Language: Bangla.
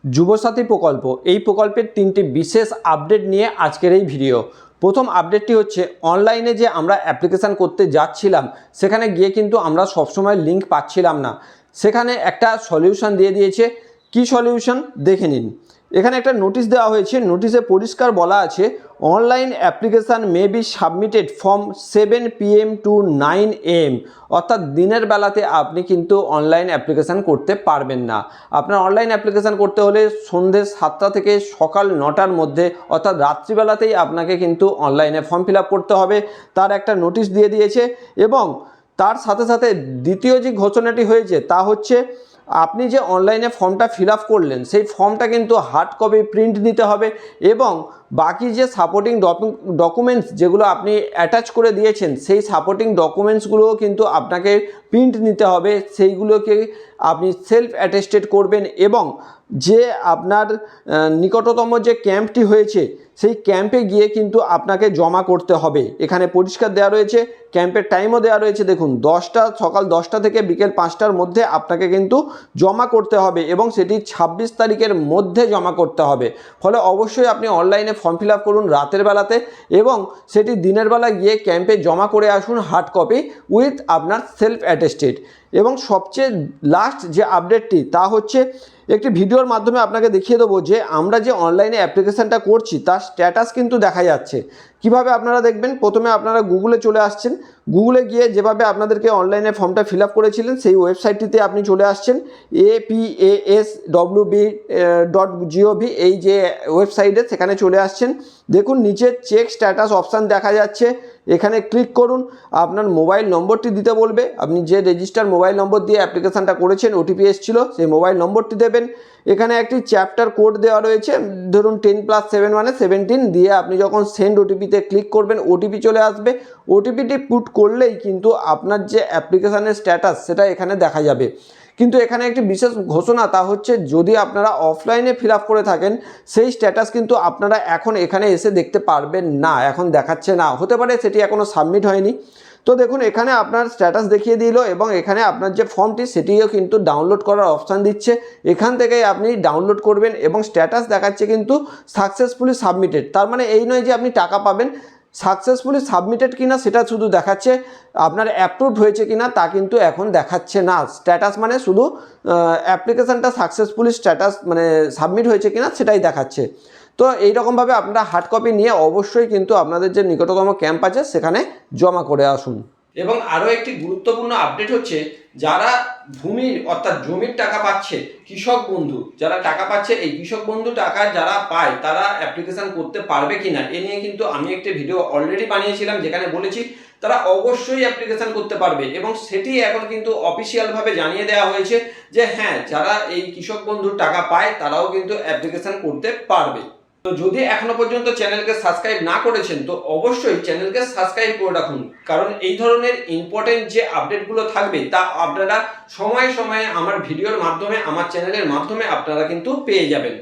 যুবসাথী প্রকল্প, এই প্রকল্পের 3টি বিশেষ আপডেট নিয়ে আজকের এই ভিডিও। প্রথম আপডেটটি হচ্ছে, অনলাইনে যে আমরা অ্যাপ্লিকেশান করতে যাচ্ছিলাম সেখানে গিয়ে কিন্তু আমরা সবসময় লিঙ্ক পাচ্ছিলাম না। সেখানে একটা সলিউশন দিয়ে দিয়েছে। কি সলিউশন দেখে নিন। এখানে একটা নোটিশ দেওয়া হয়েছে। নোটিশে পরিষ্কার বলা আছে, online application may be submitted from 7 PM to 9 AM, অর্থাৎ দিনের বেলাতে আপনি কিন্তু অনলাইন অ্যাপ্লিকেশান করতে পারবেন না। আপনার অনলাইন অ্যাপ্লিকেশান করতে হলে সন্ধ্যে 7টা থেকে সকাল 9টার মধ্যে, অর্থাৎ রাত্রিবেলাতেই আপনাকে কিন্তু অনলাইনে ফর্ম ফিল আপ করতে হবে। তার একটা নোটিশ দিয়ে দিয়েছে। এবং তার সাথে সাথে দ্বিতীয় যে ঘোষণাটি হয়েছে তা হচ্ছে, আপনি যে অনলাইনে ফর্মটা ফিল আপ করলেন সেই ফর্মটা কিন্তু হার্ড কপি প্রিন্ট নিতে হবে, এবং বাকি যে সাপোর্টিং ডকুমেন্টস যেগুলো আপনি অ্যাটাচ করে দিয়েছেন সেই সাপোর্টিং ডকুমেন্টসগুলোও কিন্তু আপনাকে প্রিন্ট নিতে হবে। সেইগুলোকে আপনি সেলফ অ্যাটেস্টেড করবেন, এবং যে আপনার নিকটতম যে ক্যাম্পটি হয়েছে সেই ক্যাম্পে গিয়ে কিন্তু আপনাকে জমা করতে হবে। এখানে পরিষ্কার দেওয়া রয়েছে, ক্যাম্পের টাইমও দেওয়া রয়েছে। দেখুন, সকাল 10টা থেকে বিকেল 5টার মধ্যে আপনাকে কিন্তু জমা করতে হবে, এবং সেটি 26 তারিখের মধ্যে জমা করতে হবে। ফলে অবশ্যই আপনি অনলাইনে ফর্ম ফিল আপ করুন রাতের বেলাতে, এবং সেটি দিনের বেলা গিয়ে ক্যাম্পে জমা করে আসুন হার্ড কপি উইথ আপনার সেলফ অ্যাটেস্টেড। এবং সবচেয়ে লাস্ট যে আপডেটটি তা হচ্ছে, একটি ভিডিওর মাধ্যমে আপনাকে দেখিয়ে দেবো যে আমরা যে অনলাইনে অ্যাপ্লিকেশানটা করছি তার স্ট্যাটাস কিন্তু দেখা যাচ্ছে। কিভাবে আপনারা দেখবেন, প্রথমে আপনারা গুগলে চলে আসছেন। গুগলে গিয়ে যেভাবে আপনাদেরকে অনলাইনে ফর্মটা ফিল আপ করেছিলেন সেই ওয়েবসাইটটিতে আপনি চলে আসছেন, apaswb.gov, এই যে ওয়েবসাইটে, সেখানে চলে আসছেন। দেখুন নিচে চেক স্ট্যাটাস অপশান দেখা যাচ্ছে। এখানে ক্লিক করুন। আপনার মোবাইল নম্বরটি দিতে বলবে। আপনি যে রেজিস্টার মোবাইল নম্বর দিয়ে অ্যাপ্লিকেশানটা করেছেন, ওটিপি এসেছিলো, সেই মোবাইল নম্বরটি দেবেন। এখানে একটি চ্যাপ্টার কোড দেওয়া রয়েছে, ধরুন 10+7 মানে 17 দিয়ে আপনি যখন সেন্ড ওটিপিতে ক্লিক করবেন ওটিপি চলে আসবে। ওটিপিটি পুট করলেই কিন্তু আপনার যে অ্যাপ্লিকেশানের স্ট্যাটাস সেটা এখানে দেখা যাবে। কিন্তু এখানে একটি বিশেষ ঘোষণা, তা হচ্ছে যদি আপনারা অফলাইনে ফিল আপ করে থাকেন সেই স্ট্যাটাস কিন্তু আপনারা এখন এখানে এসে দেখতে পারবেন না, এখন দেখাচ্ছে না। হতে পারে সেটি এখনও সাবমিট হয়নি। তো দেখুন, এখানে আপনার স্ট্যাটাস দেখিয়ে দিল, এবং এখানে আপনার যে ফর্মটি সেটিও কিন্তু ডাউনলোড করার অপশান দিচ্ছে। এখান থেকেই আপনি ডাউনলোড করবেন, এবং স্ট্যাটাস দেখাচ্ছে কিন্তু সাকসেসফুলি সাবমিটেড। তার মানে এই নয় যে আপনি টাকা পাবেন, সাকসেসফুলি সাবমিটেড কিনা সেটা শুধু দেখাচ্ছে। আপনার অ্যাপ্রুভড হয়েছে কিনা তা কিন্তু এখন দেখাচ্ছে না। স্ট্যাটাস মানে শুধু অ্যাপ্লিকেশানটা সাকসেসফুলি স্ট্যাটাস মানে সাবমিট হয়েছে কিনা সেটাই দেখাচ্ছে। তো এইরকমভাবে আপনারা হার্ড কপি নিয়ে অবশ্যই কিন্তু আপনাদের যে নিকটতম ক্যাম্প আছে সেখানে জমা করে আসুন। এবং আরও একটি গুরুত্বপূর্ণ আপডেট হচ্ছে, যারা ভূমির অর্থাৎ জমির টাকা পাচ্ছে, কৃষক বন্ধু যারা টাকা পাচ্ছে, এই কৃষক বন্ধু টাকা যারা পায় তারা অ্যাপ্লিকেশান করতে পারবে কিনা এ নিয়ে কিন্তু আমি একটি ভিডিও অলরেডি বানিয়েছিলাম, যেখানে বলেছি তারা অবশ্যই অ্যাপ্লিকেশান করতে পারবে। এবং সেটি এখন কিন্তু অফিসিয়ালভাবে জানিয়ে দেওয়া হয়েছে যে হ্যাঁ, যারা এই কৃষক বন্ধুর টাকা পায় তারাও কিন্তু অ্যাপ্লিকেশান করতে পারবে। তো যদি এখনো পর্যন্ত চ্যানেলকে সাবস্ক্রাইব না করেছেন তো অবশ্যই চ্যানেলকে সাবস্ক্রাইব করে রাখুন, কারণ এই ধরনের ইম্পর্টেন্ট যে আপডেটগুলো থাকবে তা আপনারা সময়ে সময়ে আমার ভিডিওর মাধ্যমে, আমার চ্যানেলের মাধ্যমে আপনারা কিন্তু পেয়ে যাবেন।